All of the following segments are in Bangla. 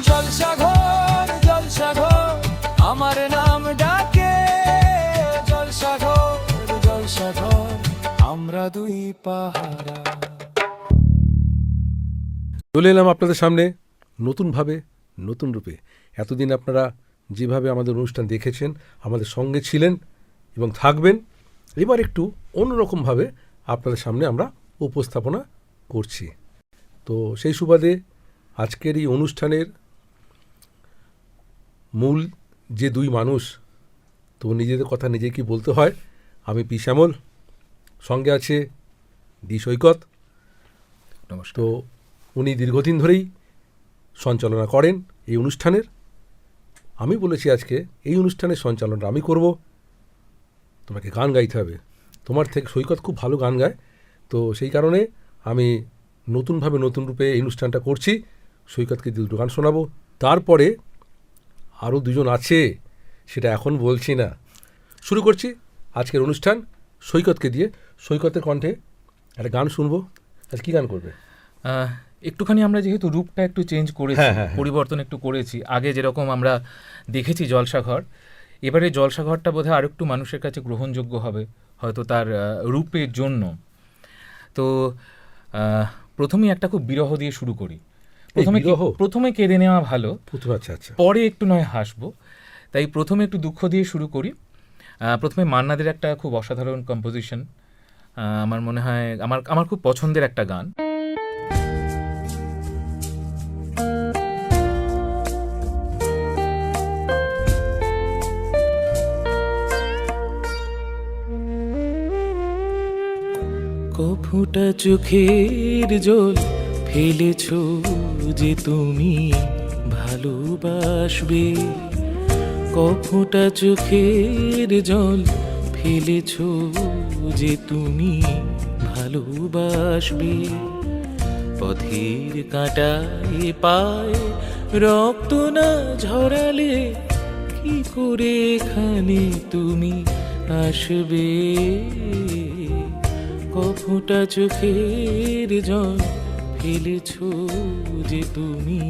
জলসাঘর জলসাঘর আমার নাম ডাকে, জলসাঘর জলসাঘর আমরা দুই পাহারা। চলে এলাম আপনাদের সামনে নতুনভাবে, নতুন রূপে। এতদিন আপনারা যেভাবে আমাদের অনুষ্ঠান দেখেছেন, আমাদের সঙ্গে ছিলেন এবং থাকবেন, এবার একটু অন্যরকমভাবে আপনাদের সামনে আমরা উপস্থাপনা করছি। তো সেই সুবাদে আজকের এই অনুষ্ঠানের মূল যে দুই মানুষ, তো নিজেদের কথা নিজেকেই বলতে হয়। আমি পি শ্যামল, সঙ্গে আছে ডি সৈকত। নমস্কার। তো উনি দীর্ঘদিন ধরেই সঞ্চালনা করেন এই অনুষ্ঠানের। আমি বলেছি আজকে এই অনুষ্ঠানের সঞ্চালনটা আমি করব, তোমাকে গান গাইতে হবে। তোমার থেকে সৈকত খুব ভালো গান গায়, তো সেই কারণে আমি নতুনভাবে নতুন রূপে এই অনুষ্ঠানটা করছি। সৈকতকে দুটো গান শোনাবো, তারপরে আরও দুজন আছে, সেটা এখন বলছি না। শুরু করছি আজকের অনুষ্ঠান সৈকতকে দিয়ে। সৈকতের কণ্ঠে একটা গান শুনবো। আজ কী গান করবে? একটুখানি আমরা যেহেতু রূপটা একটু চেঞ্জ করেছি, পরিবর্তন একটু করেছি। আগে যেরকম আমরা দেখেছি জলসাঘর, এবারে জলসাঘরটা বোধহয় আর একটু মানুষের কাছে গ্রহণযোগ্য হবে হয়তো তার রূপের জন্য। তো প্রথমেই একটা খুব বিরহ দিয়ে শুরু করি। প্রথমে কেঁদে নেওয়া ভালো, পরে একটু নয় হাসবো, তাই প্রথমে একটু দুঃখ দিয়ে শুরু করি। প্রথমে মান্নাদের একটা খুব অসাধারণ কম্পোজিশন, আমার মনে হয় আমার খুব পছন্দের একটা গান। কফুটা চোখের জল ফেলেছ যে তুমি ভালোবাসবে, কফুটা চোখের জল ফেলেছ যে তুমি ভালোবাসবে। পথের কাঁটায় পায়ে রক্ত না ঝরালে কি করে এখানে তুমি আসবে। কফুটা চোখের জল ফেলেছ যে তুমি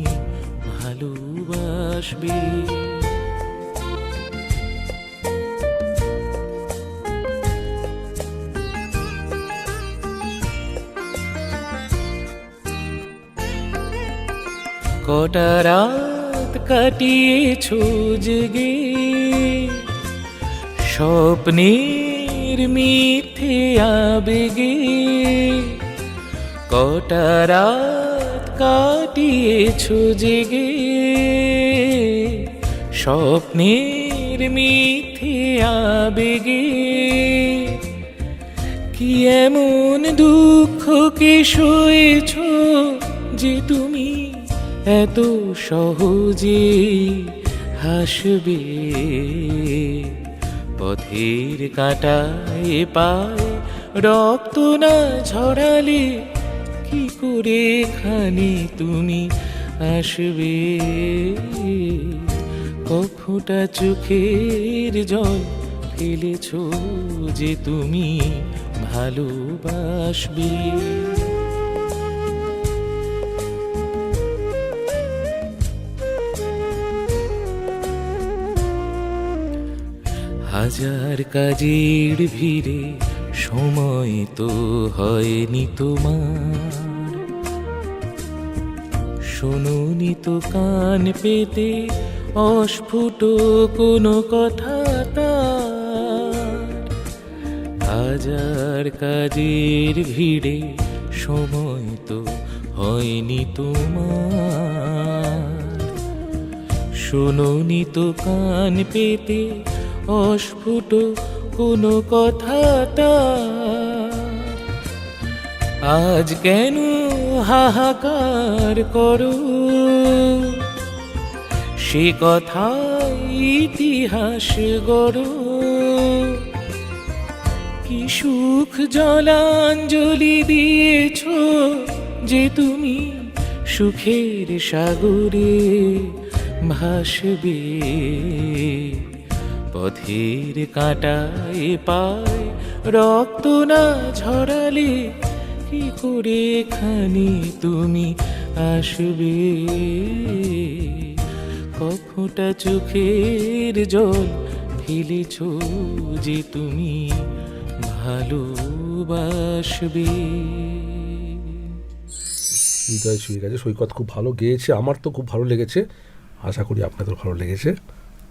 ভালোবাসবে। কটা রাত কাটিয়েছ জেগে স্বপ্নের মিথ্যে আবেগে, কটা রাত কাটিয়েছ জেগে স্বপ্নের মিথ্যে আবেগে। কি এমন দুঃখকে সয়েছ যে তুমি এত সহজে হাসবে। পথের কাঁটায় পায়ে রক্ত না ঝরালে কি করে এখানে তুমি আসবে। কফুটা চোখের জল ফেলেছ যে তুমি ভালোবাসবে। হাজার কাজের ভিড়ে সময় তো হয়নি তোমার, শোনোনি তো কান পেতে অস্ফুট কোনো কথা তার। হাজার কাজের ভিড়ে সময় তো হয়নি তোমার, শোনোনি তো কান পেতে অস্ফুট কোনো কথা তার। আজ কেন হাহাকার করো সে কথা ইতিহাস গড়ো। কি সুখ জলাঞ্জলি দিয়েছ যে তুমি সুখের সাগরে ভাসবে। পথের কাঁটায় পায় রক্ত না ঝরালে কি করে এখানে তুমি আসবে, কফোটা চোখের জল ফেলেছ যে তুমি ভালোবাসবে। হৃদয় ছুঁয়ে গেছে, সৈকত খুব ভালো গেয়েছে, আমার তো খুব ভালো লেগেছে, আশা করি আপনাদের ভালো লেগেছে।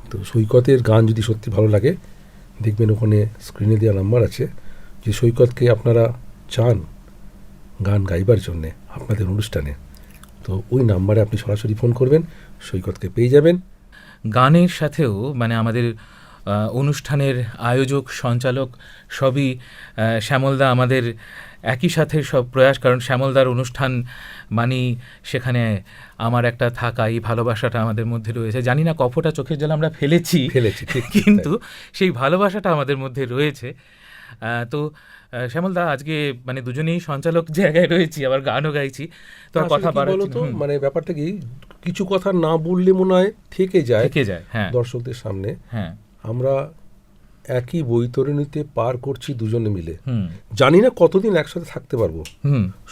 তো সৈকতের গান যদি সত্যি ভালো লাগে, দেখবেন ওখানে স্ক্রিনে দেওয়া নাম্বার আছে, যে সৈকতকে আপনারা চান গান গাইবার জন্যে আপনাদের অনুষ্ঠানে, তো ওই নাম্বারে আপনি সরাসরি ফোন করবেন, সৈকতকে পেয়ে যাবেন। গানের সাথেও মানে আমাদের অনুষ্ঠানের আয়োজক সঞ্চালক সবই শ্যামলদা, আমাদের একই সাথে সব প্রয়াস, কারণ শ্যামলদার অনুষ্ঠান মানে সেখানে আমার একটা থাকা, এই ভালোবাসাটা আমাদের মধ্যে রয়েছে। জানি না কফোটা চোখের জল আমরা ফেলেছি ঠিক, কিন্তু সেই ভালোবাসাটা আমাদের মধ্যে রয়েছে। তো শ্যামলদা, আজকে মানে দুজনেই সঞ্চালক জায়গায় রয়েছি, আবার গানও গাইছি, তো আর কথা বাড়াচ্ছি না। মানে ব্যাপারটা কি, কিছু কথা না বললে মনে হয় থেকে যায়, হ্যাঁ, দর্শকদের সামনে। হ্যাঁ, আমরা একই বৈতরণীতে পার করছি দুজনে মিলে, জানি না কতদিন একসাথে থাকতে পারবো।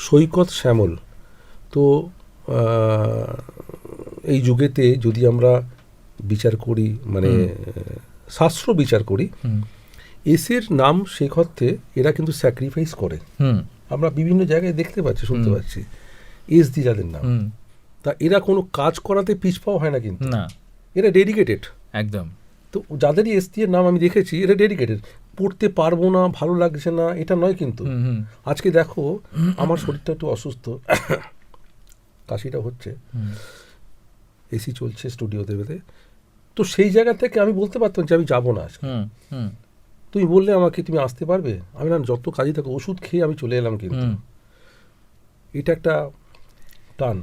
সৈকত শ্যামল, তো এই যুগেতে যদি আমরা বিচার করি, মানে শাস্ত্র বিচার করি, এসের নাম শেখাতে এরা কিন্তু স্যাক্রিফাইস করে, আমরা বিভিন্ন জায়গায় দেখতে পাচ্ছি, শুনতে পাচ্ছি এস দি যাদের নাম, তা এরা কোনো কাজ করাতে পিছপাও হয় না, কিন্তু না, এরা ডেডিকেটেড একদম। তো যাদেরই এস দিয়ে নাম আমি দেখেছি, এরা ডেডিকেটেড, পড়তে পারবো না, ভালো লাগছে না, এটা নয় কিন্তু। আজকে দেখো আমার শরীরটা একটু অসুস্থ, কাশিটা হচ্ছে, এসি চলছে স্টুডিওতে, তো সেই জায়গা থেকে আমি বলতে পারতাম যে আমি যাবো না আজকে, তুমি বললে আমাকে তুমি আসতে পারবে, আমি না যত কাজই থাকো, ওষুধ খেয়ে আমি চলে এলাম, কিন্তু এটা একটা টান,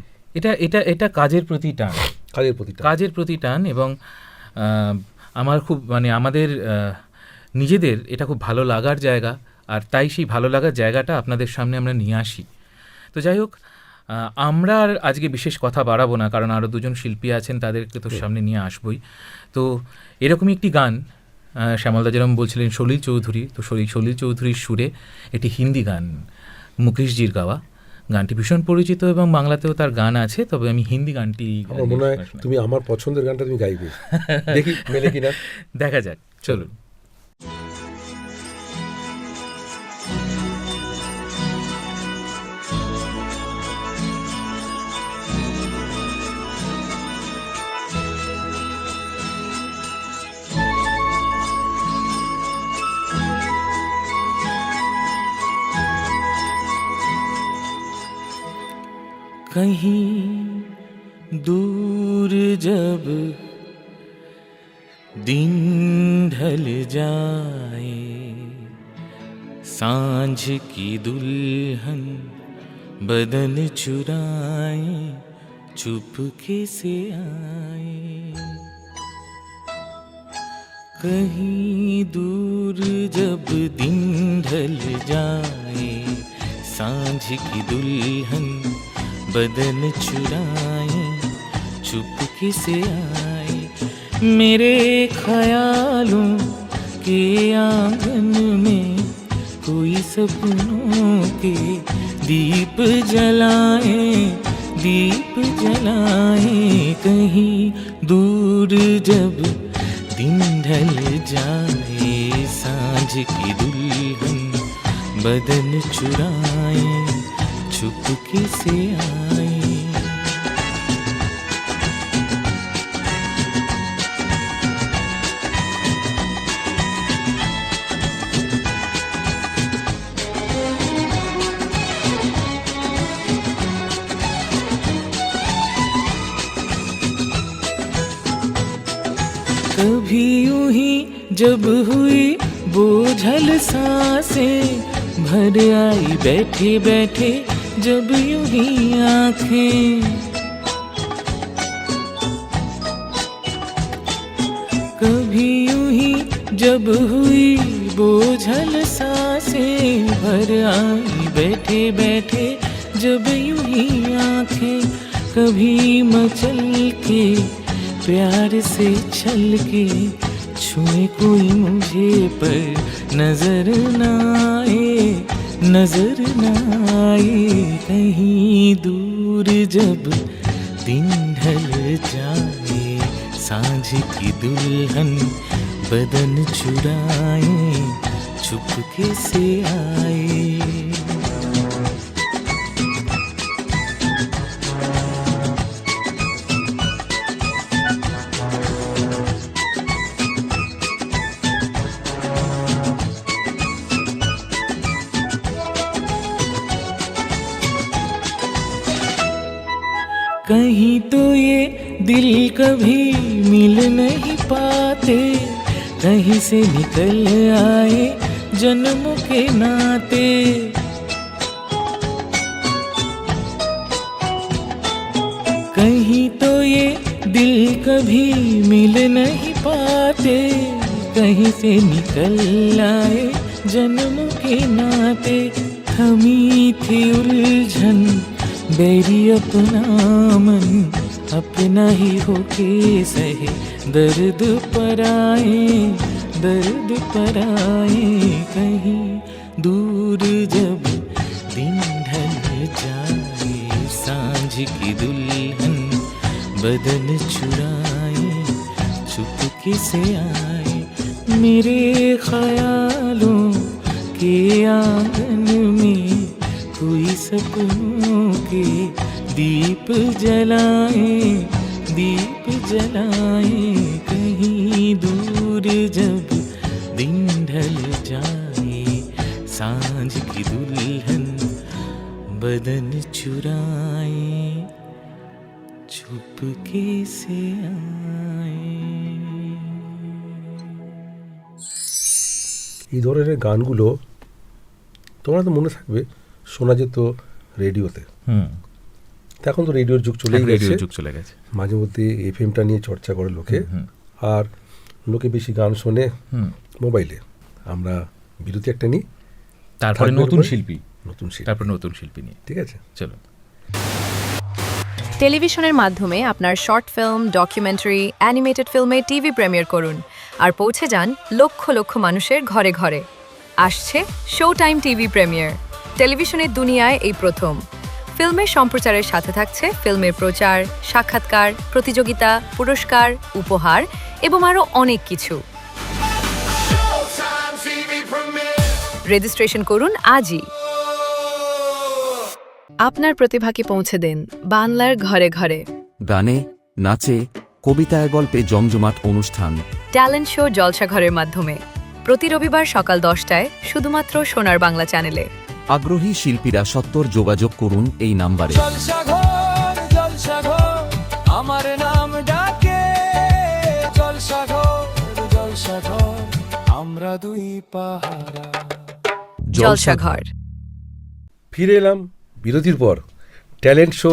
এটা কাজের প্রতি টান, কাজের প্রতি টান। এবং আমার খুব মানে আমাদের নিজেদের এটা খুব ভালো লাগার জায়গা, আর তাই সেই ভালো লাগার জায়গাটা আপনাদের সামনে আমরা নিয়ে আসি। তো যাই হোক, আমরা আর আজকে বিশেষ কথা বাড়াবো না, কারণ আরও দুজন শিল্পী আছেন, তাদেরকে তো সামনে নিয়ে আসবই। তো এরকমই একটি গান শ্যামলদা যেরকম বলছিলেন, সলিল চৌধুরী, তো সলিল চৌধুরীর সুরে একটি হিন্দি গান, মুকেশজির গাওয়া। গানটি ভীষণ পরিচিত এবং বাংলাতেও তার গান আছে, তবে আমি হিন্দি গানটি মনে হয় তুমি আমার পছন্দের গানটা তুমি গাইবে, দেখি মেলে কিনা, দেখা যাক, চলুন। कहीं दूर जब दिन ढल जाए, सांझ की दुल्हन बदन चुराए चुपके से आए। कहीं दूर जब दिन ढल जाए, सांझ की दुल्हन बदन चुराए चुपके से आए, मेरे ख्यालों के आंगन में कोई सपनों के दीप जलाए, दीप जलाए। कहीं दूर जब दिन ढल जाए, सांझ की दुल्हन बदन चुराए चुपके से आए। कभी यूं ही जब हुई बोझल सांसें, भर आई बैठे बैठे जब यूं ही आँखें। कभी यूं ही जब हुई बोझल सांसें, भर आई बैठे बैठे जब यूं ही आँखें। कभी मचल के प्यार से छल के छुए कोई मुझे पर नजर न आए, कहीं दूर दूर जब दिन ढल जाए, सांझ की दुल्हन बदन चुराए, चुपके से आए। कहीं तो ये दिल कभी मिल नहीं पाते, कहीं से निकल आए जन्मों के नाते। कहीं तो ये दिल कभी मिल नहीं पाते, कहीं से निकल आए जन्मों के नाते। थमी थी उलझन बैरी अपना मन, अपना ही होके सहे दर्द पर आए, दर्द पर आए। कहीं दूर जब दिन ढल जाए, सांझ की दुल्हन बदन चुराए, चुपके से आए। मेरे ख्यालों के आंगन में कोई सपनों के दीप जलाए, दीप जलाए। कहीं दूर जब दिन ढल जाए, सांझ की दुल्हन बदन चुराए, चुपके से आए। এই ধরনের গানগুলো তোমরা তো মনে থাকবে শোনা যেত রেডিওতে। তা এখন তো রেডিওর যুগ চলে গেছে, মাঝে মধ্যে এফএমটা নিয়ে চর্চা করে লোকে, আর লোকে বেশি গান শোনে মোবাইলে। আমরা বিরতি একটা নিই, তারপরে নতুন শিল্পী নিয়ে। ঠিক আছে, চলো। টেলিভিশনের মাধ্যমে আপনার শর্ট ফিল্ম, ডকুমেন্টারি, অ্যানিমেটেড ফিল্মে টিভি প্রিমিয়ার করুন আর পৌঁছে যান লক্ষ লক্ষ মানুষের ঘরে ঘরে। আসছে শো টাইম টিভি প্রিমিয়ার। টেলিভিশনের দুনিয়ায় এই প্রথম। ফিল্মের সম্প্রচারের সাথে থাকছে ফিল্মের প্রচার, সাক্ষাৎকার, প্রতিযোগিতা, পুরস্কার, উপহার এবং আরও অনেক কিছু। রেজিস্ট্রেশন করুন আজই। আপনার প্রতিভাকে পৌঁছে দেন বাংলার ঘরে ঘরে। গানে, নাচে, কবিতায়, গল্পে জমজমাট অনুষ্ঠান ট্যালেন্ট শো জলসাঘরের মাধ্যমে প্রতি রবিবার সকাল 10টায় শুধুমাত্র সোনার বাংলা চ্যানেলে। আগ্রহী শিল্পীরা সত্বর যোগাযোগ করুন এই নাম্বারে। জলসাঘর, জলসাঘর, আমার নাম ডাকে জলসাঘর, জলসাঘর, আমরা দুই পাহারা। জলসাঘর। ফিরে এলাম বিরতির পর ট্যালেন্ট শো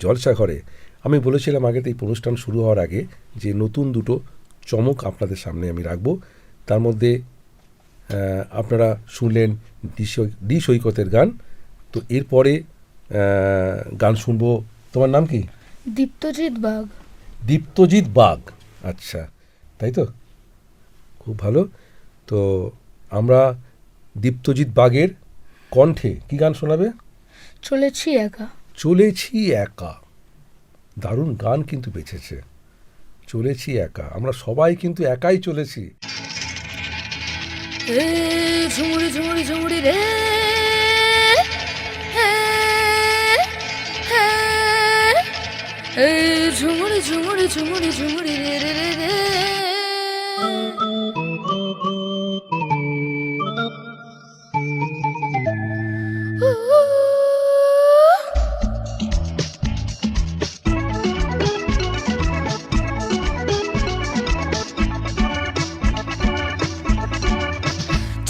জলসাঘরে। আমি বলেছিলাম আগেতে এই অনুষ্ঠান শুরু হওয়ার আগে যে নতুন দুটো চমক আপনাদের সামনে আমি রাখব। তার মধ্যে আপনারা শুনলেন ডি সৈকতের গান। তো এরপরে গান শুনবো। তোমার নাম কি? দীপ্তজিৎ বাগ। দীপ্তজিৎ বাগ, আচ্ছা, তাই তো, খুব ভালো। তো আমরা দীপ্তজিৎ বাগের কণ্ঠে কি গান শোনাবে? চলেছি একা। চলেছি একা, দারুণ গান কিন্তু বেঁচেছে। চলেছি একা, আমরা সবাই কিন্তু একাই চলেছি। ঝুমুরি ঝুমুরি ঝুমুরি রে, ঝুমুরি ঝুমুরি ঝুমুরি ঝুমুরি রে রে রে রে।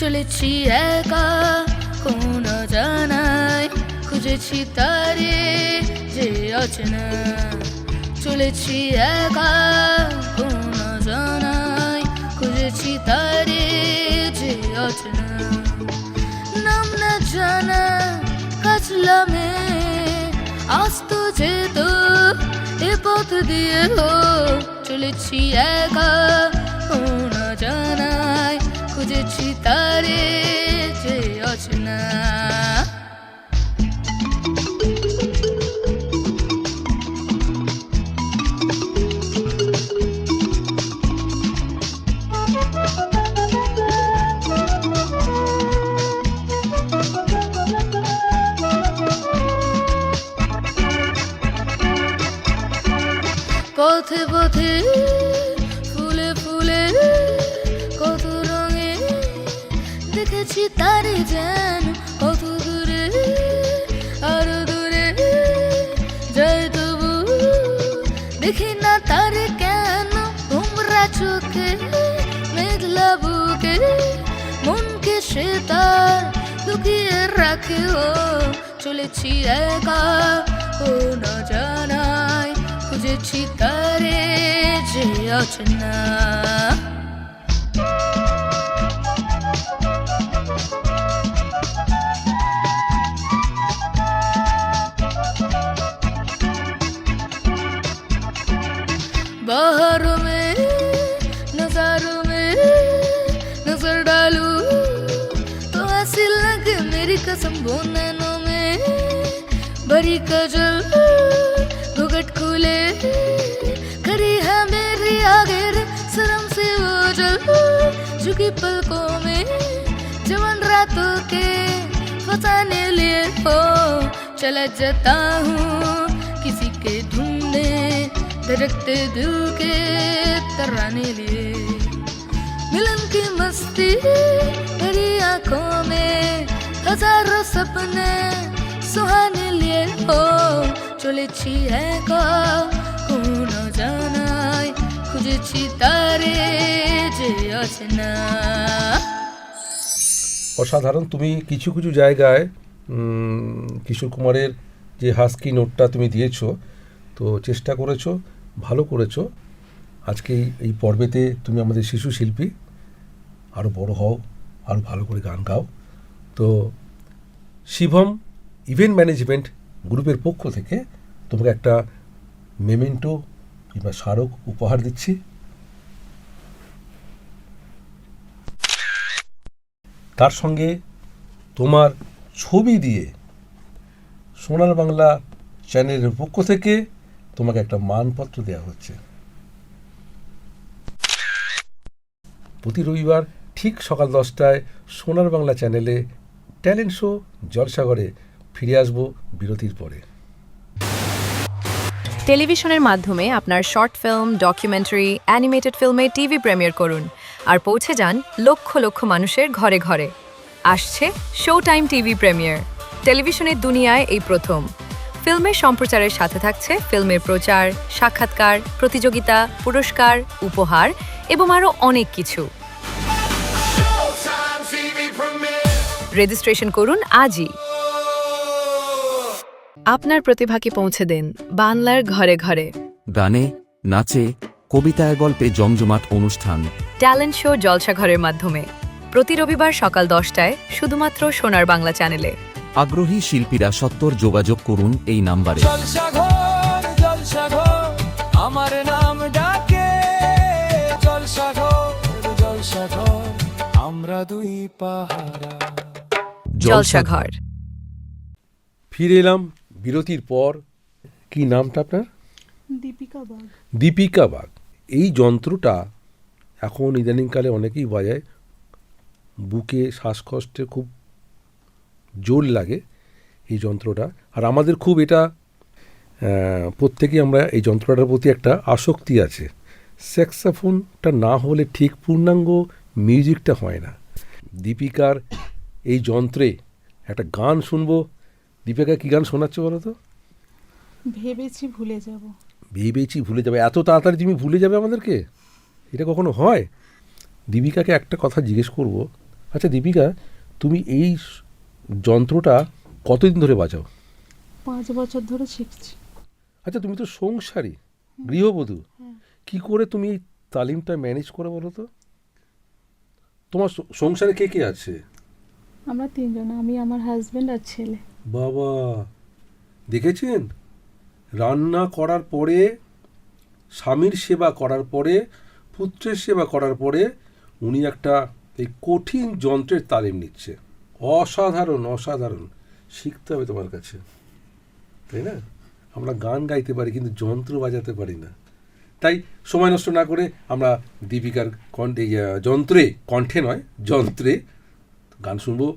চলেছি একা কোন জানাই, খুঁজেছি তারে যে অচেনা। চলেছি একা কোন জানাই, খুঁজেছি তারে যে অচেনা। নাম না জানা কাছলামে আসতো যেত এ পথ দিয়ে। চলেছি একা কোন জানাই, খুঁজেছি তারে যে অচেনা। পথে পথে ফুলে ফুলে কত রঙে দেখেছি তারে যেন কত দূরে আরো দূরে যাই তবু দেখি না তারে কেন তোমরা চোখে মেঘলা বুকে মনকে সে তার লুকিয়ে রাখে ও চলেছি একা ও না জানাই খুঁজেছি তারে যে আছে না बाहरों में नजारों में नजर डालूं तो ऐसी लगे मेरी कसम वो नैनों में भरी कजल घुघट खुले खड़ी है मेरी आगे रे शर्म से वो जल झुकी पलकों में जवान रातों के फसाने लिए हो चला जाता हूँ किसी के ढूंढने धड़कते दिल के तराने लिए मिलन की मस्ती भरी आंखों में हजारों सपने सुहाने लिए हो চলেছি একা কোনো জানাই খুঁজেছি তারে যে আছে না অসাধারণ। তুমি কিছু কিছু জায়গায় কিশোর কুমারের যে হাস্কি নোটটা তুমি দিয়েছো, তো চেষ্টা করেছো, ভালো করেছো। আজকে এই পর্বেতে তুমি আমাদের শিশু শিল্পী, আরও বড় হও, আরও ভালো করে গান গাও। তো শিবম ইভেন্ট ম্যানেজমেন্ট গ্রুপের পক্ষ থেকে তোমাকে একটা মেমেন্টো কিংবা স্মারক উপহার দিচ্ছি। তার সঙ্গে তোমার ছবি দিয়ে সোনার বাংলা চ্যানেলের পক্ষ থেকে তোমাকে একটা মানপত্র দেওয়া হচ্ছে। প্রতি রবিবার ঠিক সকাল 10টায় সোনার বাংলা চ্যানেলে ট্যালেন্ট শো জলসাঘরে ফিরে আসবো বিরতির পরে। টেলিভিশনের মাধ্যমে আপনার শর্ট ফিল্ম, ডকুমেন্টারি, অ্যানিমেটেড ফিল্মে টিভি প্রিমিয়ার করুন আর পৌঁছে যান লক্ষ লক্ষ মানুষের ঘরে ঘরে। আসছে শো টাইম টিভি প্রিমিয়ার। টেলিভিশনের দুনিয়ায় এই প্রথম। ফিল্মের সম্প্রচারের সাথে থাকছে ফিল্মের প্রচার, সাক্ষাৎকার, প্রতিযোগিতা, পুরস্কার, উপহার এবং আরও অনেক কিছু। রেজিস্ট্রেশন করুন আজই। আপনার প্রতিভাকে পৌঁছে দিন বাংলার ঘরে ঘরে। গানে, নাচে, কবিতায়, গল্পে জমজমাট অনুষ্ঠান। ট্যালেন্ট শো জলসাঘরের মাধ্যমে প্রতি রবিবার সকাল 10টায় শুধুমাত্র সোনার বাংলা চ্যানেলে। আগ্রহী শিল্পীরা সত্বর যোগাযোগ করুন এই নাম্বারে। জলসাঘর জলসাঘর আমার নাম ডাকে, জলসাঘর জলসাঘর আমরা দুই পাহারা। জলসাঘর। ফিরে এলাম বিরতির পর। কি নামটা আপনার? দীপিকা বাগ। দীপিকা বাগ। এই যন্ত্রটা এখন ইদানিংকালে অনেকেই বাজায়। বুকে শ্বাসকষ্টে খুব জোর লাগে এই যন্ত্রটা, আর আমাদের খুব এটা প্রত্যেকেই আমরা এই যন্ত্রটার প্রতি একটা আসক্তি আছে। স্যাক্সোফোনটা না হলে ঠিক পূর্ণাঙ্গ মিউজিকটা হয় না। দীপিকার এই যন্ত্রে একটা গান শুনবো। দীপিকা, কী গান শোনাচ্ছ বলো তো? ভেবেছি ভুলে যাব। ভেবেছি ভুলে যাবে? এত তাড়াতাড়ি তুমি ভুলে যাবে আমাদেরকে? এটা কখনো হয়? দীপিকাকে একটা কথা জিজ্ঞেস করব। আচ্ছা দীপিকা, তুমি এই যন্ত্রটা কতদিন ধরে বাজাও? 5 বছর ধরে শিখছি। আচ্ছা তুমি তো সংসারী, গৃহবধূ, কি করে তুমি এই তালিমটা ম্যানেজ করে বলো তো? তোমার সংসারে কে কে আছে? আমরা 3 জন, আমি, আমার হাজবেন্ড আর ছেলে। বাবা, দেখেছেন, রান্না করার পরে, স্বামীর সেবা করার পরে, পুত্রের সেবা করার পরে উনি একটা এই কঠিন যন্ত্রের তালিম নিচ্ছে। অসাধারণ, অসাধারণ। শিখতে হবে তোমার কাছে, তাই না? আমরা গান গাইতে পারি কিন্তু যন্ত্র বাজাতে পারি না। তাই সময় নষ্ট না করে আমরা দীপিকার কণ্ঠে, যন্ত্রে, কণ্ঠে নয় যন্ত্রে গান শুনবো।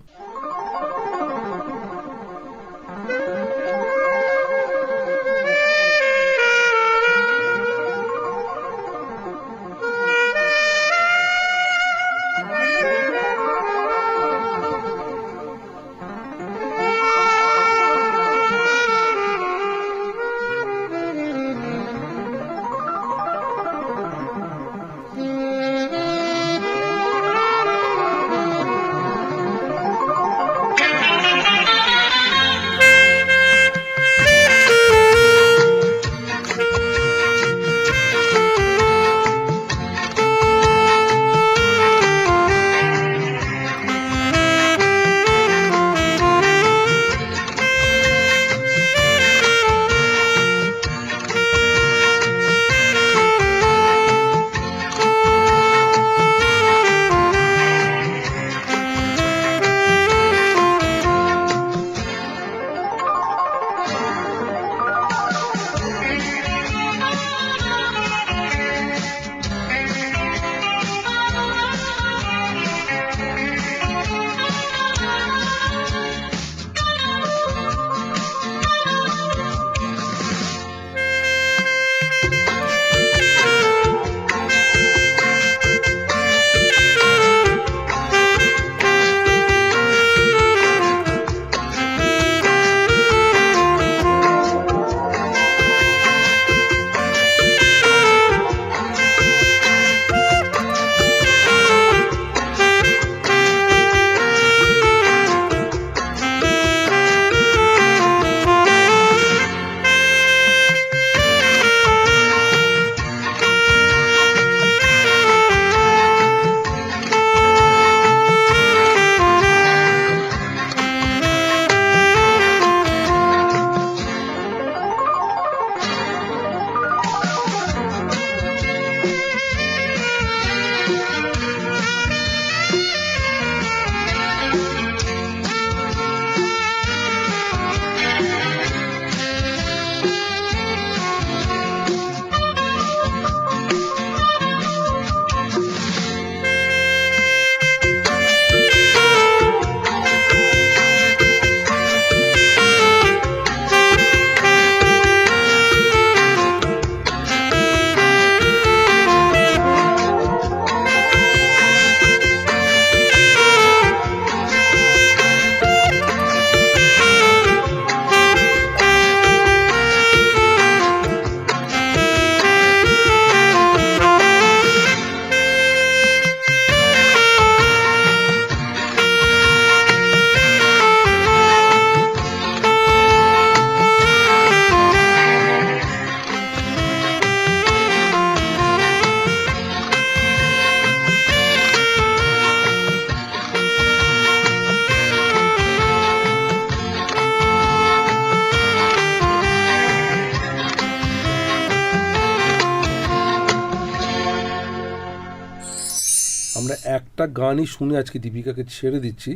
আমরা একটা গানই শুনে আজকে দীপিকাকে ছেড়ে দিচ্ছি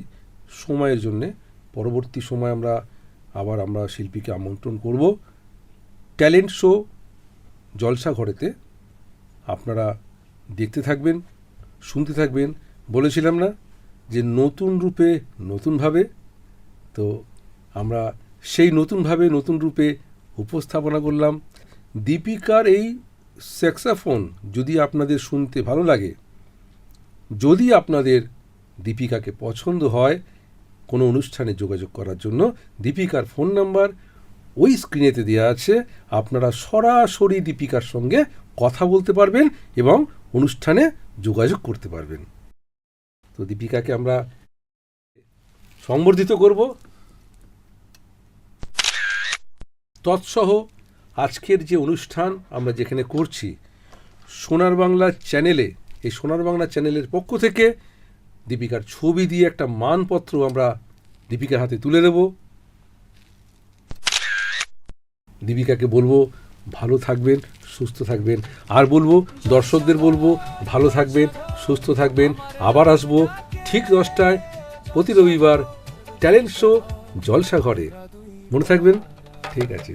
সময়ের জন্যে। পরবর্তী সময় আমরা শিল্পীকে আমন্ত্রণ করব ট্যালেন্ট শো জলসা ঘরেতে। আপনারা দেখতে থাকবেন, শুনতে থাকবেন। বলেছিলাম না যে নতুন রূপে নতুনভাবে, তো আমরা সেই নতুনভাবে নতুন রূপে উপস্থাপনা করলাম দীপিকার এই স্যাক্সোফোন। যদি আপনাদের শুনতে ভালো লাগে, যদি আপনাদের দীপিকাকে পছন্দ হয়, কোনো অনুষ্ঠানে যোগাযোগ করার জন্য দীপিকার ফোন নাম্বার ওই স্ক্রিনেতে দেওয়া আছে। আপনারা সরাসরি দীপিকার সঙ্গে কথা বলতে পারবেন এবং অনুষ্ঠানে যোগাযোগ করতে পারবেন। তো দীপিকাকে আমরা সংবর্ধিত করব। তৎসহ আজকের যে অনুষ্ঠান আমরা যেখানে করছি সোনার বাংলা চ্যানেলে, এই সোনার বাংলা চ্যানেলের পক্ষ থেকে দীপিকার ছবি দিয়ে একটা মানপত্র আমরা দীপিকার হাতে তুলে দেব। দীপিকাকে বলবো ভালো থাকবেন, সুস্থ থাকবেন। আর বলবো দর্শকদের বলবো ভালো থাকবেন, সুস্থ থাকবেন। আবার আসবো ঠিক 10টায় প্রতি রবিবার ট্যালেন্ট শো জলসা ঘরে। মনে থাকবেন। ঠিক আছে।